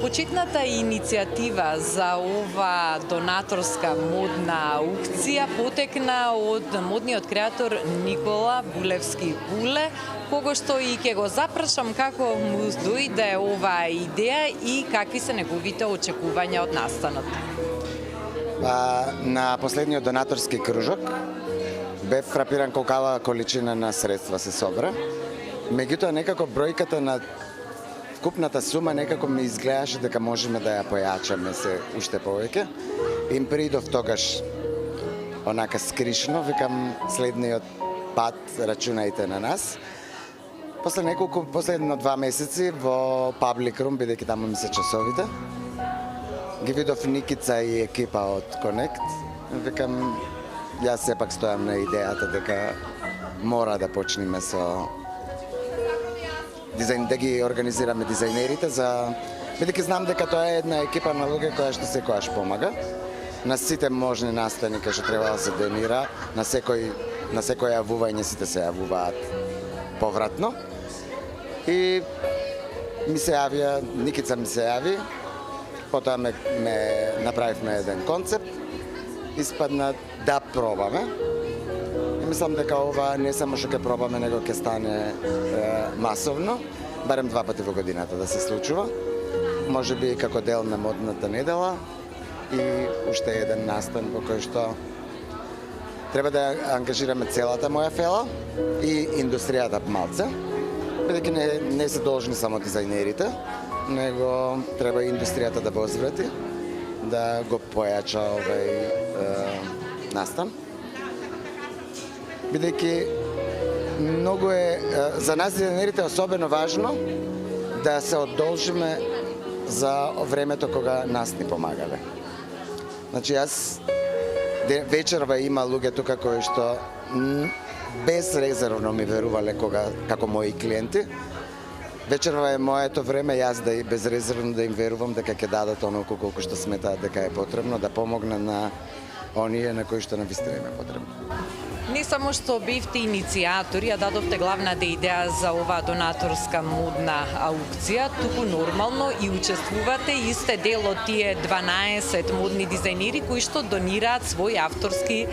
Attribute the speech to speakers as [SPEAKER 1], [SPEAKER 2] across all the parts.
[SPEAKER 1] Почетната иницијатива за ова донаторска модна аукција потекна од модниот креатор Никола Булевски Буле, кого што и ќе го запрашам како му дојде оваа идеја и какви се неговите очекувања од настанот.
[SPEAKER 2] На последниот донаторски кружок бев фрапиран колкава количина на средства се собра. Меѓутоа некако бројката на купната сума некако ми изгледаше дека можеме да ја појачаме се уште повеќе. Им придов тогаш онака скришно, викам следниот пат рачунајте на нас. Последно 2 месеци во Public Room, бидејќи таму ми се часовите, ги видов Никица и екипа од Connect. Викам, јас сепак стојам на идејата дека мора да почнеме со да ги организираме дизајнерите, бидејќи знам дека тоа е една екипа на луѓе која што секојаш помага. На сите можни настани кај што треба да се донира, на секој јавување сите се јавуваат повратно. И ми се јавија, Никица ми се јави, потоа ме направивме еден концепт, испадна да пробаме. Мислам дека ова не само што ќе пробаме, него ќе стане масовно, барем 2 пати во годината да се случува. Може би како дел на модната недела и уште еден настан во кој што треба да ангажираме целата моја фела и индустријата малце, бидејќи не се должни само дизајнерите, него треба и индустријата да возврати, да го појача овај настан. Бидејќи многу е за нас дизајнерите особено важно да се одолжиме за времето кога нас ни помагале. Значи јас вечерва има луѓе тука кои што безрезервно ми верувале како мои клиенти. Вечерва е моето време јас да безрезервно да им верувам дека ќе дадат онолку колку што сметаат дека е потребно, да помогна на оние на кои што навистина им е потребно.
[SPEAKER 1] Не само што бевте иницијатори, а дадовте главната идеја за оваа донаторска модна аукција, туку нормално и учествувате и сте дел од тие 12 модни дизајнери кои што донираат своји авторски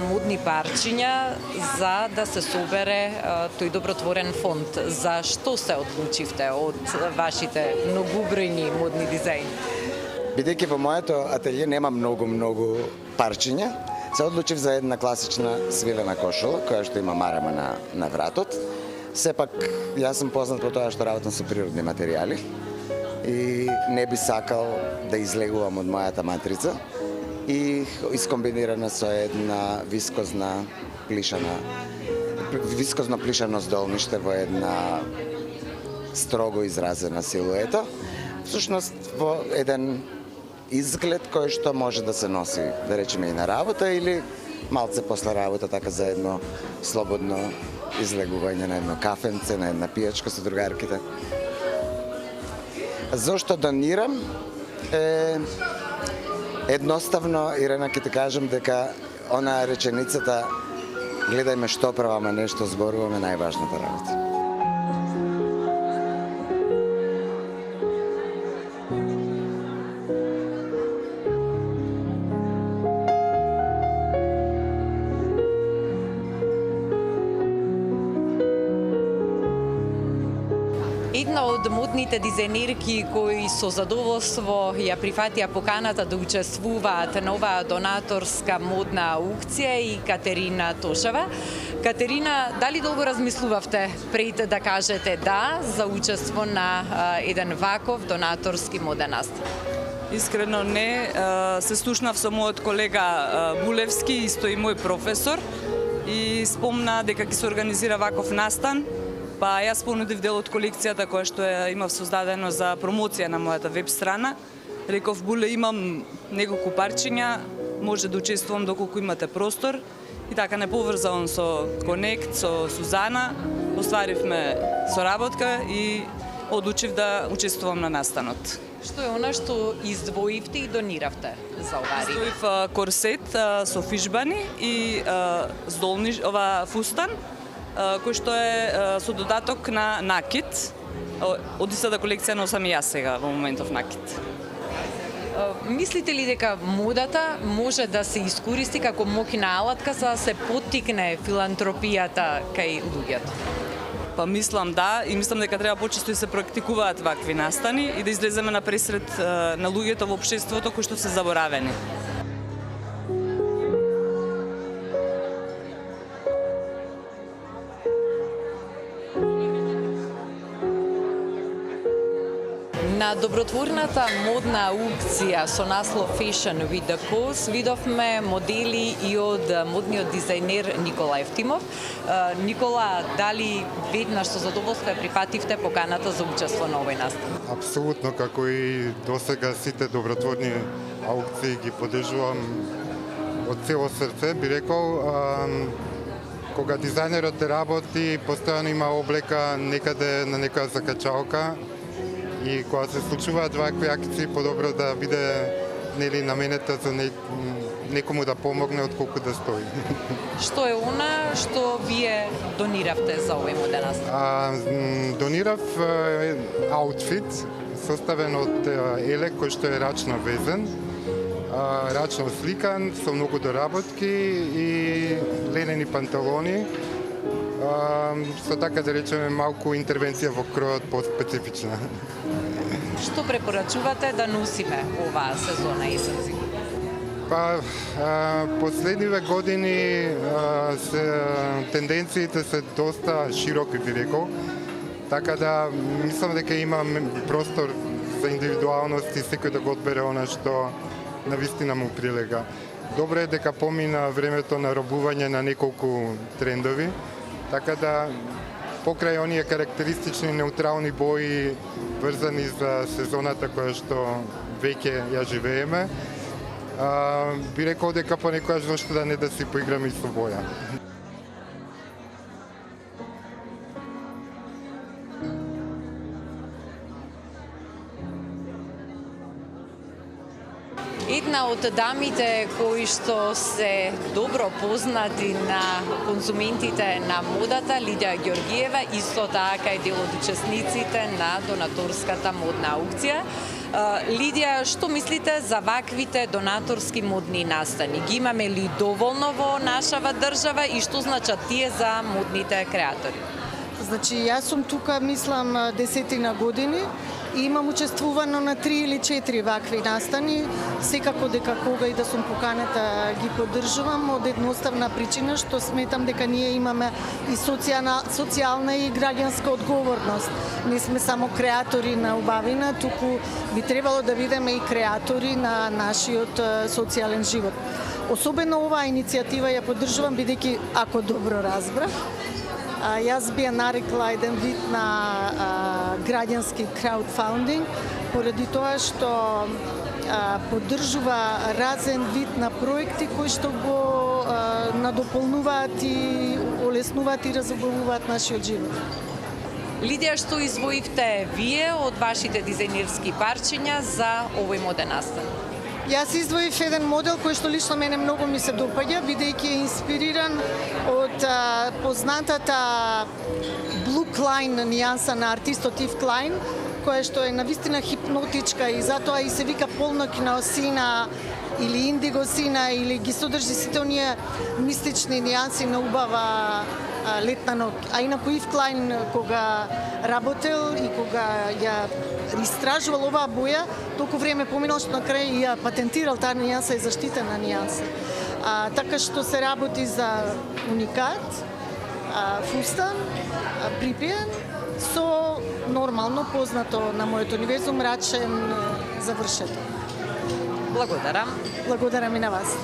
[SPEAKER 1] модни парчиња за да се собере тој добротворен фонд. За што се одлучивте од вашите многубројни модни дизајни?
[SPEAKER 2] Бидејќи во моето ателје нема многу парчиња, се одлучив за една класична свилена кошула, која што има марама на вратот. Сепак, јас сум познат по тоа што работам со природни материјали и не би сакал да излегувам од мојата матрица и искомбинирана со една вискозно плишано здолниште во една строго изразена силуета. Всушност, во еден изглед кој што може да се носи, да речеме, и на работа или малце после работа, така за едно слободно излегување на едно кафенце, на една пијачка со другарките. Зошто донирам? Едноставно, Ирена, ќе ти кажам дека она реченицата гледајме што праваме, нешто зборуваме, најважната работа.
[SPEAKER 1] Една од модните дизајнерки кои со задоволство ја прифатија поканата да учествуваат на оваа донаторска модна аукција и Катерина Тошева. Катерина, дали долго размислувавте пред да кажете да за учество на еден ваков донаторски моден настан?
[SPEAKER 3] Искрено не, се слушнав со мојот колега Булевски, исто и мој професор, и спомна дека ќе се организира ваков настан. Па јас понудив дел од колекцијата која што ја имав создадено за промоција на мојата веб страна. Реков, Буле, имам неколку парчиња, може да учествувам доколку имате простор. И така не поврзавам со Connect, со Сузана, остваривме соработка и одлучив да учествувам на настанот.
[SPEAKER 1] Што е она што издвоивте и дониравте за оваа риба?
[SPEAKER 3] Издвоив корсет со фишбани и фустан, кој што е со додаток на накид. Од истата колекција носам и јас сега во моментов накид.
[SPEAKER 1] Мислите ли дека модата може да се искористи како моќна алатка за да се поттикне филантропијата кај луѓето?
[SPEAKER 3] Па мислам да, и мислам дека треба почесто да се практикуваат вакви настани и да излеземе на пресред на луѓето во општеството кои што се заборавени.
[SPEAKER 1] На добротворната модна аукција со наслов Fashion with the Cause видовме модели и од модниот дизајнер Никола Евтимов. Никола, дали веднаш со задоволство прифативте поканата за учество на овој настан?
[SPEAKER 4] Апсолутно, како и досега сите добротворни аукции ги поддржувам од цело срце, би рекол. Кога дизајнерот работи, постојано има облека некаде на некоја закачалка, и кога се случуваат вакви акции, подобро да биде нели наменета за некому да помогне отколку да стои.
[SPEAKER 1] Што е она што вие дониравте за овој моден настан?
[SPEAKER 4] Донирав аутфит составен од елек кој што е рачно везен, рачно сликан, со многу доработки и ленени панталони. Со така да речеме малку интервенција во кројот по-специфична.
[SPEAKER 1] Што препорачувате да носиме оваа сезона есен-зима?
[SPEAKER 4] Па, последниве години тенденциите се доста широки, би рекол, така да мислам дека има простор за индивидуалност и секој да го одбере она што навистина му прилега. Добре е дека помина времето на робување на неколку трендови, така да покрај оние карактеристични неутрални бои врзани за сезоната која што веќе ја живееме, би рекол дека понекогаш зошто да не да си поиграме и со боја.
[SPEAKER 1] Една од дамите кои што се добро познати на конзументите на модата, Лидија Ѓоргиева, исто така е дел од учесниците на донаторската модна аукција. Лидија, што мислите за ваквите донаторски модни настани? Ги имаме ли доволно во нашава држава и што значат тие за модните креатори?
[SPEAKER 5] Значи, јас сум тука, мислам, 10 години и имам учествувано на 3 или 4 вакви настани. Секако дека кога и да сум поканета ги поддржувам од едноставна причина што сметам дека ние имаме и социјална и граѓанска одговорност. Не сме само креатори на убавина, туку би требало да бидеме и креатори на нашиот социјален живот. Особено оваа иницијатива ја поддржувам бидејќи, ако добро разбрав, јас би ја нарекла еден вид на граѓански краудфаундинг, поради тоа што поддржува разен вид на проекти кои што го надополнуваат и олеснуваат и разубавуваат нашиот живот.
[SPEAKER 1] Лидија, што извоивте вие од вашите дизајнерски парчиња за овој моден настан?
[SPEAKER 5] Јас издвоив еден модел кој што лично мене многу ми се допаѓа, бидејќи е инспириран од познатата Blue Klein нијанса на артистот Ив Клајн, која што е навистина хипнотичка и затоа и се вика полноќна осина или индиго сина, или ги содржи сите оние мистични нијанси на убава летна ноќ. А инаку Ив Клајн кога работел и кога ја истражувал оваа боја, толку време поминал што на крај ја патентирал таа нијанса и заштитена нијанса. Така што се работи за уникат, фустан, припиен, со нормално познато на мојот универзум рачен завршеток.
[SPEAKER 1] Благодарам.
[SPEAKER 5] Благодарам и на вас.